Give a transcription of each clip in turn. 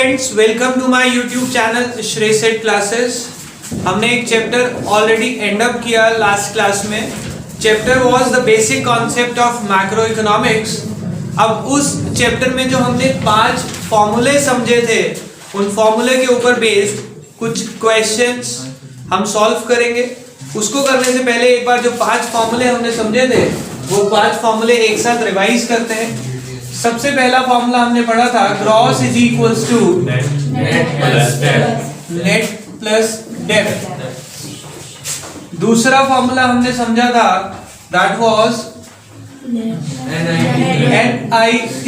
Friends, welcome to my YouTube channel Shrey set classes. हमने एक chapter already end up किया last class में। Chapter was the basic concept of macro economics. अब उस chapter में जो हमने 5 फॉर्मूले समझे थे, उन फॉर्मूले के ऊपर बेस्ड कुछ क्वेश्चंस हम सॉल्व करेंगे। उसको करने से पहले एक बार जो 5 फॉर्मूले हमने समझे थे, वो 5 फॉर्मूले एक साथ रिवाइज करते हैं। सबसे पहला फॉर्मूला हमने पढ़ा था, gross is equals to net plus depth. दूसरा फॉर्मूला हमने समझा था, that was NIT,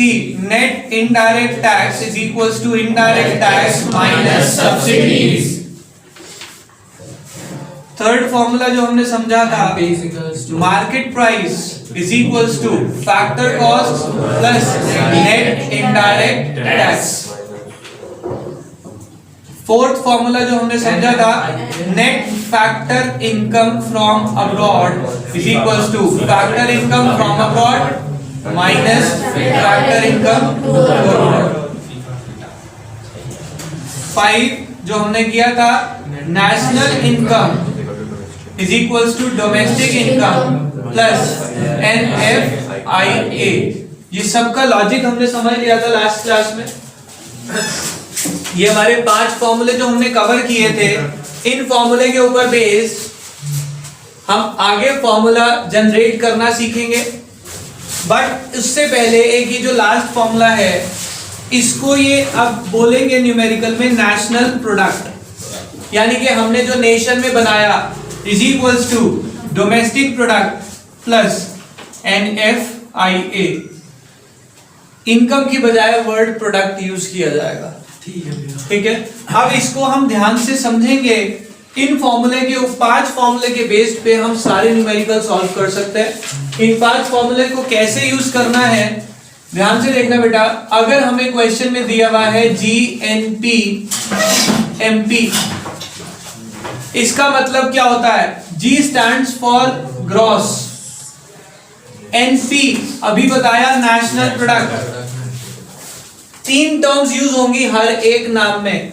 net indirect tax is equals to indirect tax minus subsidies. Third formula जो हमने समझा था, market price is equals to factor cost plus net indirect tax। Fourth formula जो हमने समझा था, net factor income from abroad is equals to factor income from abroad minus factor income abroad। 5 जो हमने किया था, national income is equals to domestic income plus NFIA। ये सबका लॉजिक हमने समझ लिया था लास्ट क्लास में। ये हमारे 5 फॉर्मूले जो हमने कवर किए थे, इन फॉर्मूले के ऊपर बेस्ड हम आगे फॉर्मूला जनरेट करना सीखेंगे। बट उससे पहले एक ये जो लास्ट फॉर्मूला है, इसको ये अब बोलेंगे न्यूमेरिकल में नेशनल प्रोडक्ट, यानी कि हमने जो नेशन में बनाया is equals to domestic product plus NFIA। Income की बजाय वर्ड प्रोडक्ट यूज किया जाएगा। ठीक है। अब इसको हम ध्यान से समझेंगे। इन फॉर्मूले के 5 फॉर्मूले के बेस पे हम सारे न्यूमेरिकल सॉल्व कर सकते हैं। इन 5 फॉर्मूले को कैसे यूज करना है ध्यान से देखना बेटा। अगर हमें क्वेश्चन में दिया हुआ है GNP MP, इसका मतलब क्या होता है? G stands for gross, NP अभी बताया नेशनल प्रोडक्ट। 3 टर्म्स यूज होंगी हर एक नाम में।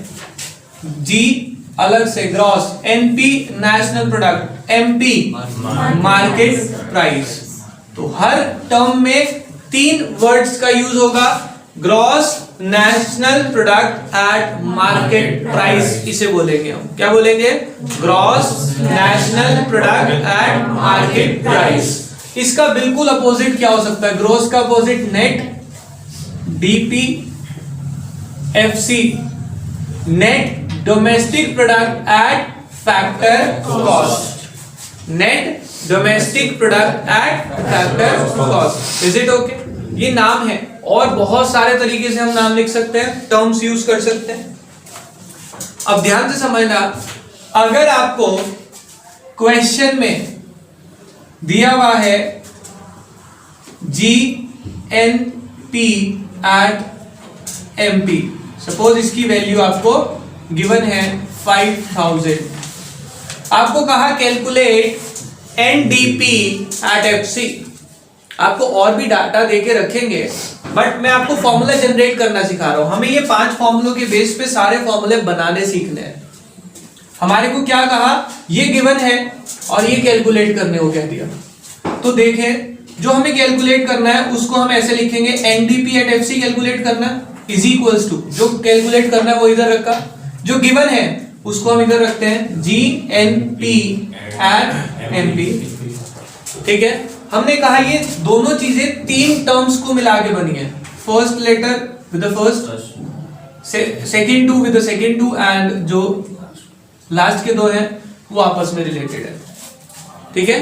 G अलग से gross, NP national product, MP market price. तो हर टर्म में 3 वर्ड्स का यूज होगा, gross, national product at market price. इसे बोलेंगे हम, क्या बोलेंगे? Gross national product at market price. इसका बिल्कुल अपोजिट क्या हो सकता है? ग्रॉस का opposite net, DP FC, net domestic product at factor cost, net domestic product at factor cost. Is it okay? ये नाम है, और बहुत सारे तरीके से हम नाम लिख सकते हैं, टर्म्स यूज कर सकते हैं। अब ध्यान से समझना, अगर आपको क्वेश्चन में दिया हुआ है GNP एट MP, सपोज इसकी वैल्यू आपको गिवन है 5000, आपको कहा कैलकुलेट NDP एट FC। आपको और भी डाटा देके रखेंगे, बट मैं आपको फॉर्मूला जनरेट करना सिखा रहा हूं। हमें ये 5 फॉर्मूलों के बेस पे सारे फॉर्मूले बनाने सीखने हैं। हमारे को क्या कहा? ये गिवन है और ये कैलकुलेट करने को कह दिया। तो देखें, जो हमें कैलकुलेट करना है उसको हम ऐसे लिखेंगे, NDP एट FC कैलकुलेट करना इज इक्वल्स टू, जो कैलकुलेट करना है वो इधर रखा, जो गिवन है उसको हम इधर रखते हैं, GNP एट MP। ठीक है। हमने कहा ये दोनों चीजें 3 टर्म्स को मिला के बनी है। First letter with the first, second two with the second two, and जो लास्ट के 2 हैं वो आपस में रिलेटेड है। ठीक है।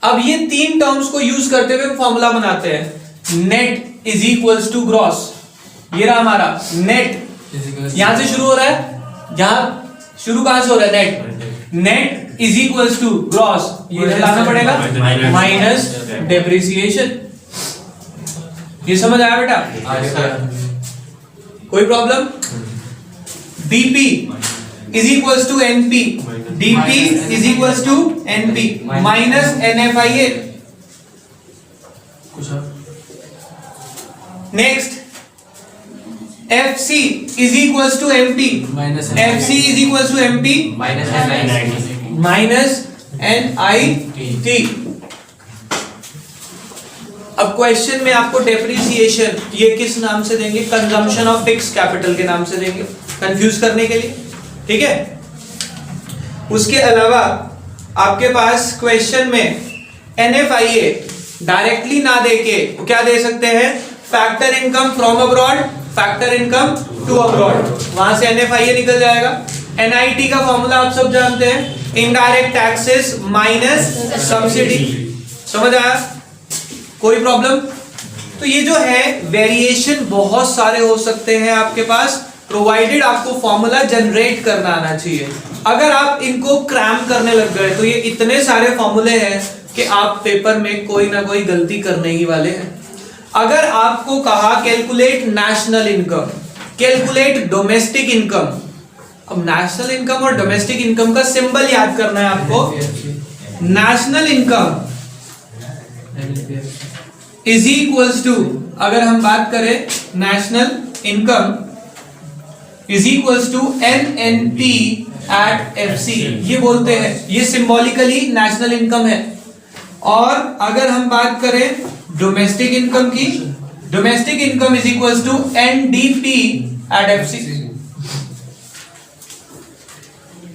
अब ये 3 टर्म्स को यूज करते हुए फॉर्मूला बनाते हैं। Net is equals to gross, ये रहा हमारा नेट, यहां से शुरू हो रहा है, यहां शुरू कहां से हो रहा है? Net. Net is equals to gross, ये लाना पड़ेगा माइनस डेप्रिसिएशन। ये समझ आया बेटा? कोई problem? DP is equals to NP, DP is equals to NP minus NFIA। Next FC is equals to MP, FC is equals to MP minus NIT। अब question में आपको डेप्रिसिएशन ये किस नाम से देंगे? कंजम्पशन ऑफ फिक्स कैपिटल के नाम से देंगे, कंफ्यूज करने के लिए, ठीक है। उसके अलावा आपके पास क्वेश्चन में NFIA डायरेक्टली ना देके क्या दे सकते हैं? Factor income from abroad, factor income to abroad, वहां से NFIA निकल जाएगा। NIT का फॉर्मूला आप सब जानते हैं, इनडायरेक्ट टैक्सेस माइनस सब्सिडी। समझ आया? कोई प्रॉब्लम? तो ये जो है वेरिएशन बहुत सारे हो सकते हैं आपके पास, प्रोवाइडेड आपको फॉर्मूला जनरेट करना आना चाहिए। अगर आप इनको क्रैम करने लग गए तो ये इतने सारे फॉर्मूले हैं कि आप पेपर में कोई ना कोई गलती करने ही वाले हैं। अगर आपको कहा calculate national income, calculate domestic income, अब नेशनल इनकम और डोमेस्टिक इनकम का सिंबल याद करना है आपको। National income is equals to, अगर हम बात करें national income is equals to NNP at FC, ये बोलते हैं, ये सिंबॉलिकली नेशनल इनकम है। और अगर हम बात करें डोमेस्टिक इनकम की, domestic income is equals to NDP at FC।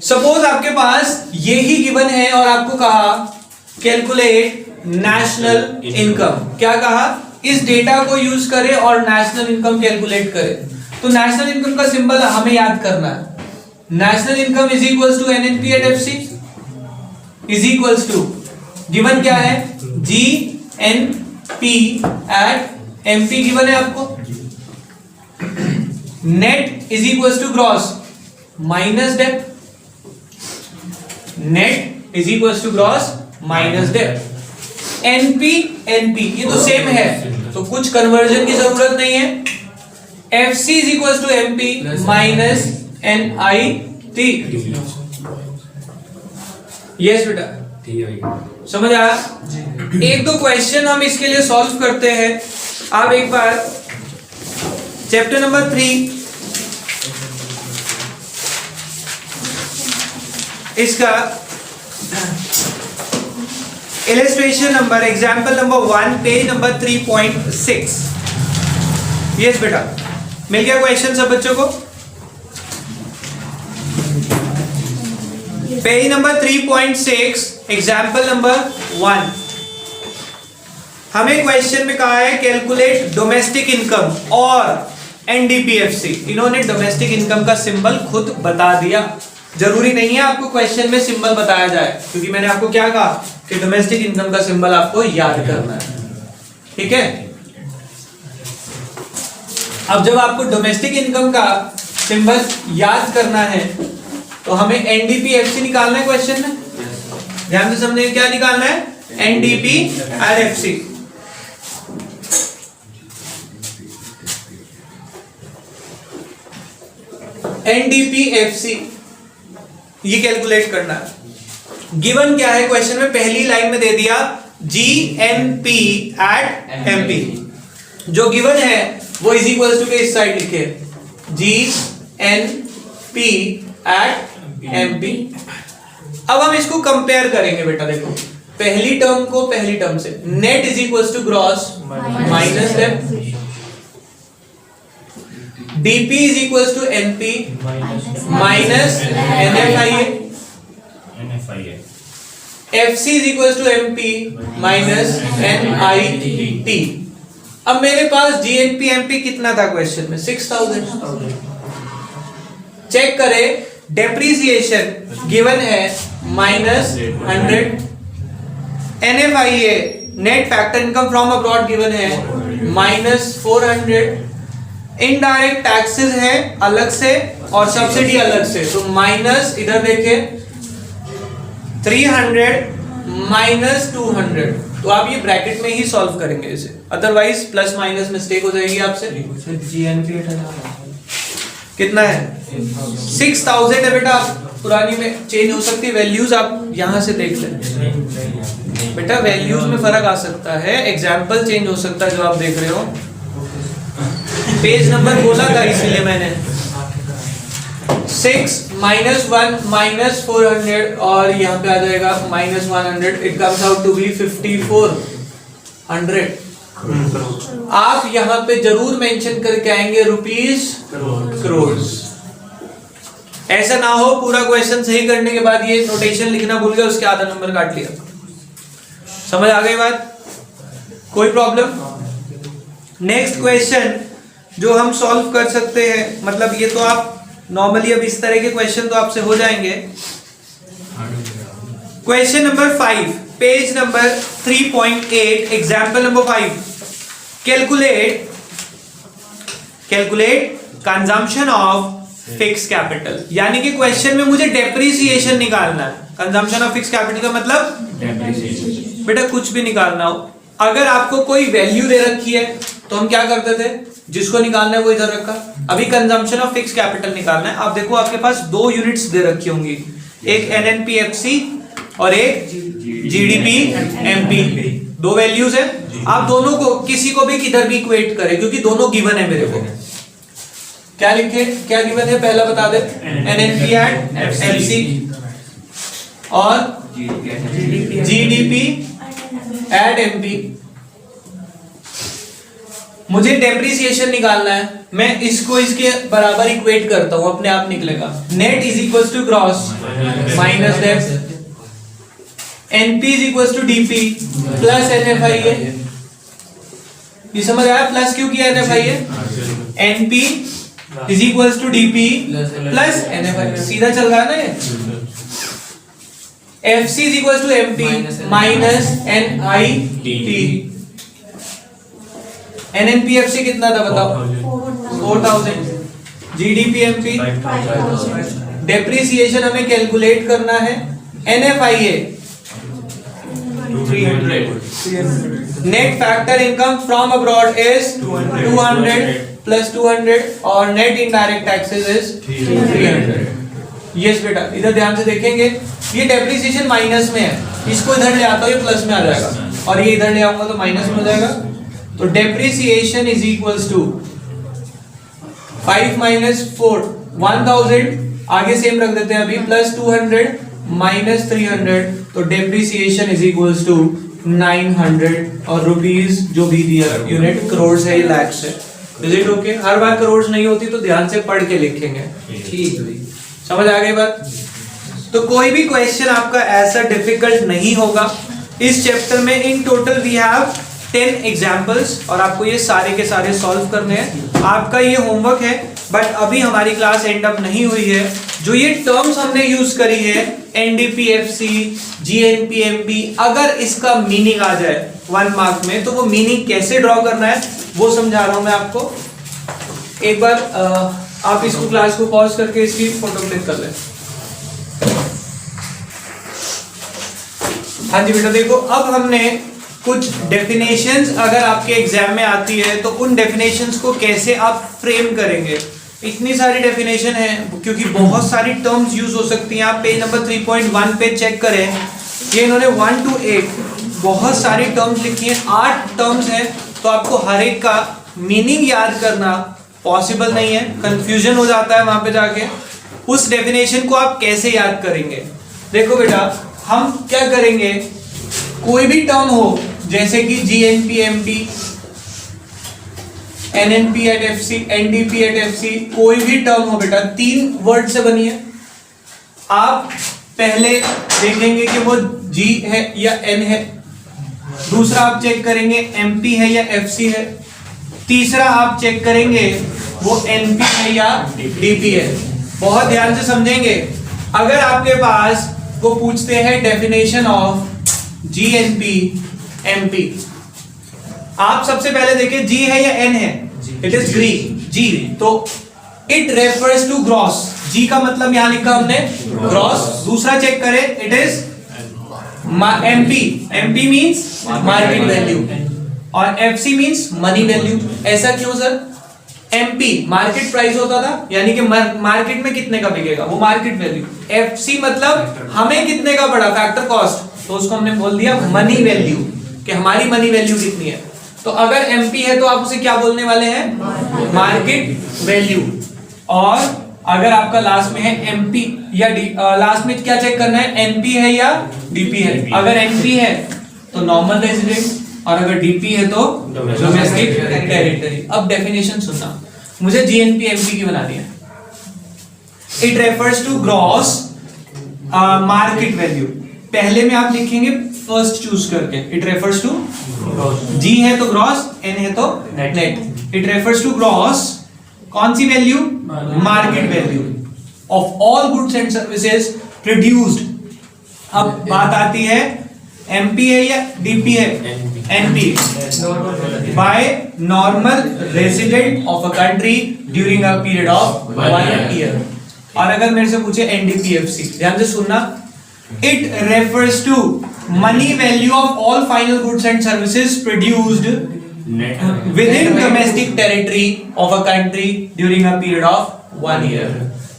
Suppose आपके पास ये ही गिवन है और आपको कहा कैलकुलेट नेशनल इनकम, क्या कहा? इस डेटा को यूज करें और नेशनल इनकम कैलकुलेट करें। तो नेशनल इनकम का सिंबल हमें याद करना है। National income is equals to NNP at FC is equals to, given क्या है? GNP एट MP गिवन है आपको। Net is equals to gross minus dep, net is equals to gross minus dep. NP ये तो same है, तो कुछ conversion की जरूरत नहीं है। FC is equals to MP minus NIT। Yes बेटा, समझ आया? एक दो क्वेश्चन हम इसके लिए सॉल्व करते हैं। आप एक बार चैप्टर नंबर 3 इसका illustration number, example number 1, page number 3.6। Yes बेटा, मिल गया क्वेश्चन सब बच्चों को? Page number 3.6, example number 1। हमें क्वेश्चन में कहा है कैलकुलेट डोमेस्टिक इनकम और NDPFC। इन्होंने डोमेस्टिक इनकम का सिंबल खुद बता दिया, जरूरी नहीं है आपको क्वेश्चन में सिंबल बताया जाए, क्योंकि मैंने आपको क्या कहा कि डोमेस्टिक इनकम का सिंबल आपको याद करना है, ठीक है। अब जब आपको डोमेस्टिक इनकम का सिंबल याद करना है तो हमें NDPFC निकालना है क्वेश्चन में। ध्यान से समझे, क्या निकालना है? NDP और FC। NDPFC ये कैलकुलेट करना है। गिवन क्या है क्वेश्चन में? पहली लाइन में दे दिया GNP एट MP। जो गिवन है वो इज इक्वल्स टू के इस साइड लिखे GNP एट MP। अब हम इसको कंपेयर करेंगे बेटा। देखो, पहली टर्म को पहली टर्म से, net is equals to gross minus dep, DP is equals to NP minus NFIA, FC is equals to MP minus NIT। अब मेरे पास GNP MP कितना था क्वेश्चन में? 6000। चेक करें, डेप्रिसिएशन गिवन है -100, NFIA net factor income from abroad given है -400, indirect taxes है अलग से और सब्सिडी अलग से, तो माइनस, इधर देखिए 300 -200। तो आप ये ब्रैकेट में ही सॉल्व करेंगे इसे, अदरवाइज प्लस माइनस मिस्टेक हो जाएगी आपसे। GNP कितना है? 6000 है बेटा। पुरानी में चेंज हो सकती है वैल्यूज, आप यहां से देख लें बेटा, वैल्यूज में फर्क आ सकता है, एग्जाम्पल चेंज हो सकता है जो आप देख रहे हो। पेज नंबर बोला था इसलिए मैंने 6 -1 -400 और यहाँ पे आ जाएगा -100, it comes out to be 5400। आप यहाँ पे जरूर मेंशन करके आएंगे रुपीस करोड़। ऐसा ना हो पूरा क्वेश्चन सही करने के बाद ये नोटेशन लिखना भूल गए, उसके आधा नंबर काट लिया। समझ आ गई बात? कोई प्रॉब्लम? नेक्स्ट क्वेश्चन जो हम सॉल्व कर सकते हैं, मतलब ये तो आप नॉर्मली अब इस तरह के क्वेश्चन तो आपसे हो जाएंगे। Question number 5, page number 3.8, example number 5। Calculate consumption of fix capital, यानी कि क्वेश्चन में मुझे डेप्रिसिएशन निकालना है। कंजम्पशन ऑफ फिक्स कैपिटल का मतलब डेप्रिसिएशन। बेटा कुछ भी निकालना हो, अगर आपको कोई वैल्यू दे रखी है तो हम क्या करते थे, जिसको निकालना है वो इधर रखा। अभी कंजम्पशन ऑफ फिक्स कैपिटल निकालना है। आप देखो आपके पास 2 यूनिट्स दे रखी होंगी, एक NNPFC और एक GDP-MP, 2 वैल्यूज है। आप दोनों को किसी को भी किधर भी इक्वेट करें, क्योंकि दोनों गिवन है मेरे को। क्या लिखे, क्या गिवन है पहला बता दे। NNP एट FC और GDP एट MP। मुझे डेप्रिसिएशन निकालना है, मैं इसको इसके बराबर इक्वेट करता हूं, अपने आप निकलेगा। Net is equal to gross minus dep, NP is equal to DP plus NFI है। ये समझ आया प्लस क्यों किया NFI? NP is equal to DP plus NFI, सीधा चल रहा है ना ये। FC is equal to MP minus NIT। NNPFC कितना था बताओ? 4000। GDP-MP डेप्रिसिएशन हमें कैलकुलेट करना है। NFI है 300। Net factor income from abroad is 200 plus 200 और net indirect taxes is 300। Yes बेटा, इधर ध्यान से देखेंगे, ये डेप्रिसिएशन माइनस में है, इसको इधर ले आता हूं ये प्लस में आ जाएगा, और ये इधर ले आऊंगा तो माइनस में हो जाएगा। तो depreciation is equals to 5 minus 4 1000, आगे सेम रख देते हैं अभी, प्लस 200 माइनस 300, तो डेप्रिसिएशन इज इक्वल्स टू 900 और रुपीस जो भी दिया यूनिट करोड़ से लैक्स है। Is it okay? हर बार करोड़ नहीं होती तो ध्यान से पढ़ के लिखेंगे। ठीक है, समझ आ गई बात? तो कोई भी क्वेश्चन आपका ऐसा डिफिकल्ट नहीं होगा इस चैप्टर में। In total we have 10 examples और आपको ये सारे के सारे सॉल्व करने हैं। आपका ये होमवर्क है, बट अभी हमारी क्लास एंड अप नहीं हुई है। जो ये टर्म्स हमने यूज करी है NDPFC, GNP-MP, अगर इसका मीनिंग आ जाए 1 मार्क में तो वो मीनिंग कैसे ड्रॉ करना है वो समझा रहा हूं मैं आपको। एक बार आप इसको क्लास को पॉज करके इसकी फोटो क्लिक कर लें। हाँ जी बेटा, देखो अब हमने कुछ डेफिनेशंस अगर आपके एग्जाम में आती है तो उन डेफिनेशंस को कैसे आप फ्रेम करेंगे। इतनी सारी डेफिनेशन है क्योंकि बहुत सारी टर्म्स यूज हो सकती हैं। आप पेज नंबर 3.1 पे चेक करें, ये इन्होंने 1 to 8 बहुत सारी टर्म्स लिखी हैं, 8 टर्म्स हैं, तो आपको हर एक का मीनिंग याद करना पॉसिबल नहीं है, कंफ्यूजन हो जाता है वहां पे जाके। उस डेफिनेशन को आप कैसे याद करेंगे? देखो बेटा, हम क्या करेंगे, कोई भी टर्म हो जैसे कि GNP-MP, NNP-FC, NDP-FC, कोई भी टर्म हो बेटा 3 वर्ड से बनी है। आप पहले देखेंगे कि वो G है या N है, दूसरा आप चेक करेंगे MP है या FC है, तीसरा आप चेक करेंगे वो NP है या DP है। बहुत ध्यान से समझेंगे। अगर आपके पास वो पूछते हैं डेफिनेशन ऑफ GNP-MP, आप सबसे पहले देखिए G है या N है? It is G। तो it refers to gross, G का मतलब यहां लिखा हमने ग्रॉस। दूसरा चेक करें, it is MP means market value और FC मींस मनी वैल्यू। ऐसा क्यों सर? MP मार्केट प्राइस होता था, यानी कि मार्केट में कितने का बिकेगा वो मार्केट वैल्यू। FC मतलब हमें कितने का पड़ा, फैक्टर कॉस्ट, तो उसको हमने बोल दिया मनी वैल्यू, कि हमारी मनी वैल्यू कितनी है। तो तो अगर एमपी है तो आप उसे क्या बोलने वाले हैं, मार्केट वैल्यू। और अगर आपका लास्ट में है एमपी या लास्ट में क्या चेक करना है, एनपी है या डीपी है। अगर एनपी है तो नॉर्मल रेजिडेंट और अगर डीपी है तो डोमेस्टिक टेरिटरी। अब डेफिनेशन सुनना, मुझे जीएनपी एमपी की बनानी है। It refers to gross market value. पहले में आप लिखेंगे फर्स्ट चूज करके, इट रेफर्स टू जी है तो ग्रॉस, एन है तो net. It refers to gross कौन सी value, market value of all goods and services produced. अब बात आती है एमपी है या डीपी है, NP, by normal resident of a country during a period of 1 year. और अगर मेरे से पूछे एनडीपीएफसी, ध्यान से सुनना, it refers to money value of all final goods and services produced within domestic territory of a country during a period of 1 year।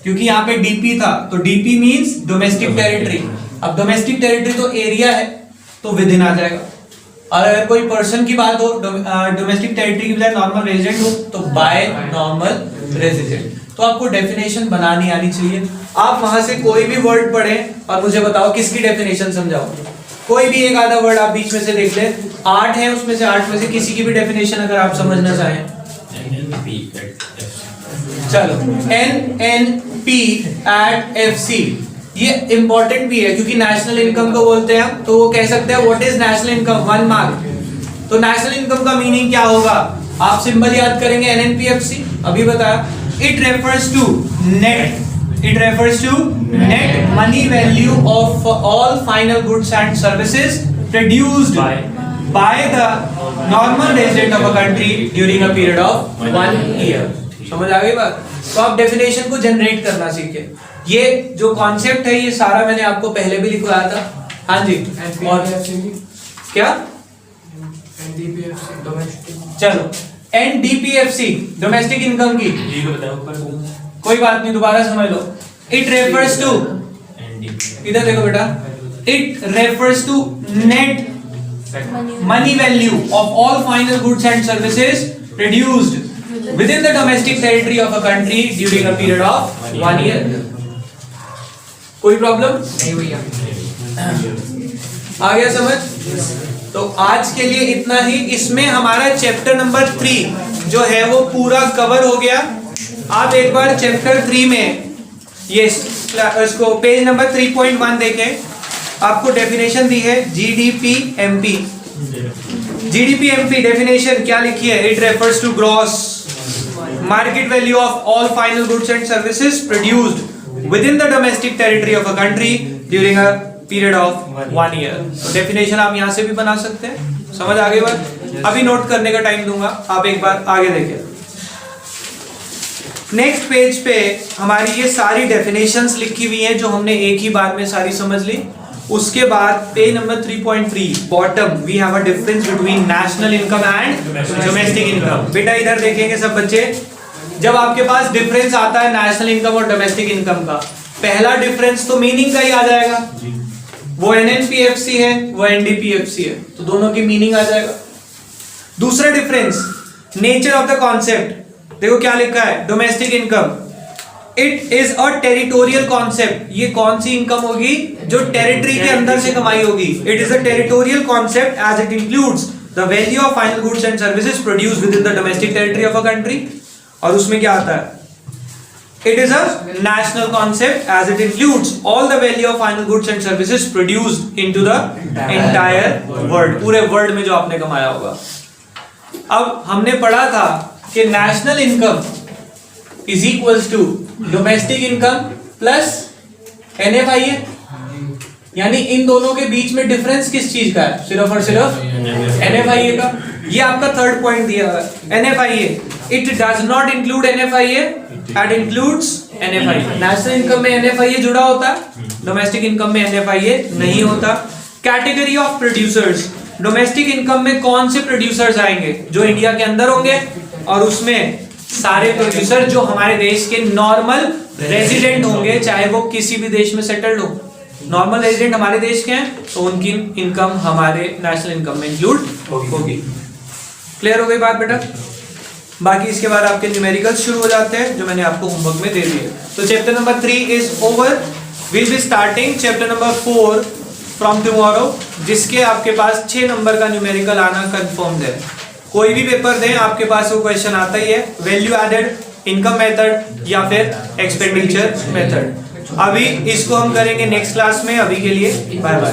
क्योंकि यहाँ पे डीपी था तो डीपी मींस डोमेस्टिक टेरिटरी। अब डोमेस्टिक टेरिटरी तो एरिया है तो with in आ जाएगा। और अगर कोई पर्सन की बात हो, डोमेस्टिक टेरिटरी की बजाय नॉर्मल रेजिडेंट हो तो बाय नॉर्मल रेजिडेंट। तो आपको डेफिनेशन बनानी आनी चाहिए। आप वहां से कोई भी वर्ड पढ़ें और मुझे बताओ किसकी डेफिनेशन समझाओ। कोई भी एक आधा वर्ड आप बीच में से देख ले, 8 है उसमें से 8 में से किसी की भी डेफिनेशन अगर आप समझना चाहें। चलो, NNP at FC, ये इंपॉर्टेंट भी है क्योंकि नेशनल इनकम को बोलते हैं हम, तो वो कह सकते हैं what is national income, 1 mark. तो नेशनल इनकम का मीनिंग क्या होगा, आप सिंबल याद करेंगे NNPFC, अभी बताया। It refers to net, it refers to net money value of all final goods and services produced by the normal resident of a country during a period of 1 year। समझ आ गई बात। तो आप definition को generate करना सीखे। ये जो कॉन्सेप्ट है ये सारा मैंने आपको पहले भी लिखवाया था। हाँ जी, और क्या, चलो NDPFC डोमेस्टिक इनकम की कोई बात नहीं, दोबारा समझ लो। इट रेफर्स टू, इधर देखो बेटा, it refers to net money value of all final goods and services produced within the domestic territory of a country during a period of 1 year. कोई प्रॉब्लम नहीं भैया, आ गया समझ। तो आज के लिए इतना ही। इसमें हमारा चैप्टर नंबर 3 जो है वो पूरा कवर हो गया। आप एक बार चैप्टर 3 में ये इसको पेज नंबर 3.1 देखें, आपको डेफिनेशन दी है GDP-MP। GDP-MP डेफिनेशन क्या लिखी है, it refers to gross market value of all final goods and services produced within the domestic territory of a country during a period of 1 year. तो definition आप यहां से भी बना सकते हैं। समझ आ गई बात। अभी नोट करने का टाइम दूंगा, आप एक बार आगे देखें। नेक्स्ट पेज पे हमारी ये सारी डेफिनेशंस लिखी हुई हैं जो हमने एक ही बार में सारी समझ ली। उसके बाद page number 3.3 bottom we have a difference between national income and domestic income. बेटा इधर देखेंगे सब बच्चे, जब आपके पास डिफरेंस आता है नेशनल इनकम और डोमेस्टिक इनकम का, पहला डिफरेंस तो मीनिंग का ही आ जाएगा। वो NNPFC है, वो NDPFC है, तो दोनों की मीनिंग आ जाएगा। दूसरा difference nature of the concept, देखो क्या लिखा है, domestic income it is a territorial concept. ये कौन सी इनकम होगी, जो टेरिटरी के अंदर से कमाई होगी। It is a territorial concept as it includes the value of final goods and services produced within the domestic territory of a country. और उसमें क्या आता है, it is a national concept as it includes all the value of final goods and services produced into the entire world, पूरे world में जो आपने कमाया होगा। अब हमने पढ़ा था कि national income is equals to domestic income plus NFIA, यानी इन दोनों के बीच में डिफरेंस किस चीज का है, सिर्फ और सिर्फ NFIA का। ये आपका थर्ड पॉइंट दिया हुआ है। NFIA it does not include NFIA, it includes NFIA। National income में NFIA जुड़ा होता है, डोमेस्टिक इनकम में NFIA नहीं होता। Category of producers, domestic income में कौन से प्रोड्यूसर्स आएंगे, जो इंडिया के अंदर होंगे, और उसमें सारे प्रोड्यूसर जो हमारे देश के नॉर्मल रेजिडेंट होंगे, चाहे वो किसी भी देश में सेटल्ड हो। नॉर्मल रेजिडेंट हमारे देश के हैं तो उनकी इनकम हमारे नेशनल इनकम में इंक्लूड होगी। क्लियर हो गई बात बेटा? बाकी इसके बाद आपके न्यूमेरिकल्स शुरू हो जाते हैं जो मैंने आपको होमवर्क में दे दिए। तो chapter number 3 is over. Will be starting chapter number 4 from tomorrow, जिसके आपके पास 6 नंबर का न्यूमेरिकल आना कंफर्म है। कोई भी पेपर दें आपके पास वो क्वेश्चन आता ही है, वैल्यू एडेड, इनकम मेथड या फिर एक्सपेंडिचर मेथड। अभी इसको हम करेंगे नेक्स्ट क्लास में। अभी के लिए बाय बाय।